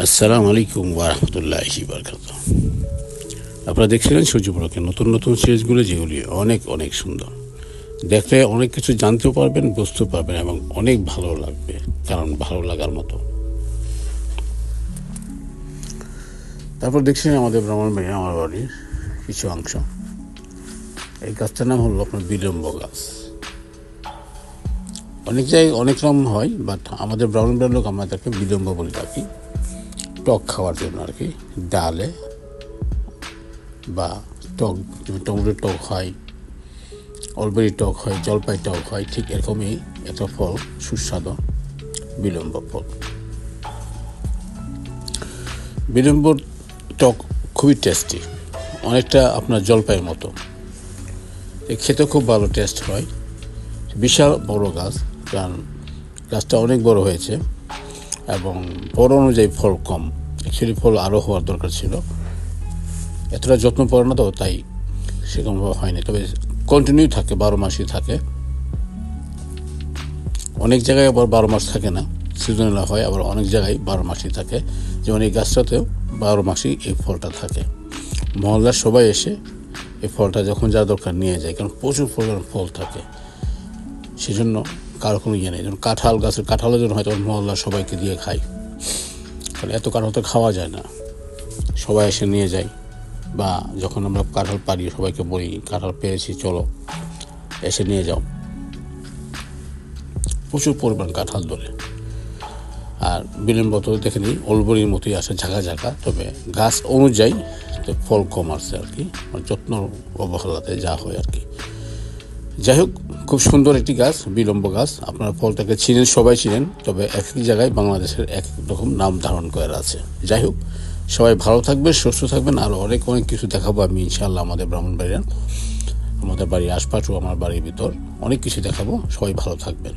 আসসালামু আলাইকুম ওয়া রাহমাতুল্লাহি ওয়া বারাকাতুহু। আপনারা দেখছিলেন সূর্যপরাগের নতুন নতুন সিরিজগুলো, যেগুলি অনেক অনেক সুন্দর। দেখলে অনেক কিছু জানতেও পারবেন, বুঝতেও পারবেন এবং অনেক ভালো লাগবে, কারণ ভালো লাগার মতো। তারপর দেখছিলেন আমাদের ব্রাহ্মণবাড়িয়া আমার বাড়ির কিছু অংশ। এই গাছটার নাম হলো আপনার বিলম্ব গাছ। অনেক জায়গায় অনেক রকম হয়, বাট আমাদের ব্রাহ্মণবাড়িয়ার লোক আমরা তাকে বিলম্ব বলে থাকি, টক খাওয়ার জন্য আর কি। ডালে বা টক, টমেটো টক হয়, অলবেরি টক হয়, জলপাই টক হয়, ঠিক এরকমই একটা ফল, সুস্বাদু বিলম্ব ফল। বিলম্বর টক খুবই টেস্টি, অনেকটা আপনার জলপাইয়ের মতো। খেতে খুব ভালো টেস্ট হয়। বিশাল বড় গাছ, কারণ গাছটা অনেক বড় হয়েছে এবং বড় অনুযায়ী ফল কম। অ্যাকচুয়ালি ফল আরও হওয়ার দরকার ছিল, এতটা যত্ন পড়ে না তো, তাই সেরকমভাবে হয়নি। তবে কন্টিনিউ থাকে, 12 মাসই থাকে। অনেক জায়গায় আবার 12 মাস থাকে না, সিজনাল হয়, আবার অনেক জায়গায় 12 মাসই থাকে। যেমন এই গাছটাতেও 12 মাসই এই ফলটা থাকে। মহল্লার সবাই এসে এই ফলটা যখন যা দরকার নিয়ে যায়, কারণ প্রচুর পরিমাণ ফল থাকে। সেজন্য কারো কোনো ইয়ে নেই। যেমন কাঁঠাল গাছের কাঁঠালের জন্য হয়তো মহল্লার সবাইকে দিয়ে খাই, কারণ এত কাঁঠাল তো খাওয়া যায় না। সবাই এসে নিয়ে যায়, বা যখন আমরা কাঁঠাল পারি সবাইকে বলি কাঁঠাল পেয়েছি, চলো এসে নিয়ে যাও। প্রচুর পরিমাণ কাঁঠাল ধরে। আর বিলম্ব তো দেখে নিই অলবরির মতোই আসে, ঝাঁকা ঝাঁকা, তবে গাছ অনুযায়ী ফল কম আসছে আর কি, যত্ন অবহেলাতে যা হয় আর কি। যাই হোক, খুব সুন্দর একটি গাছ, বিলম্ব গাছ। আপনার ফলটাকে চিনেন, সবাই চিনেন, তবে এক এক জায়গায় বাংলাদেশের এক রকম নাম ধারণ করে আছে। যাই হোক, সবাই ভালো থাকবেন, সুস্থ থাকবেন। আর অনেক অনেক কিছু দেখাবো আমি ইনশাআল্লাহ আমাদের ব্রাহ্মণবাড়িয়ার, আমাদের বাড়ির আশপাশ ও আমার বাড়ির ভিতর অনেক কিছু দেখাবো। সবাই ভালো থাকবেন।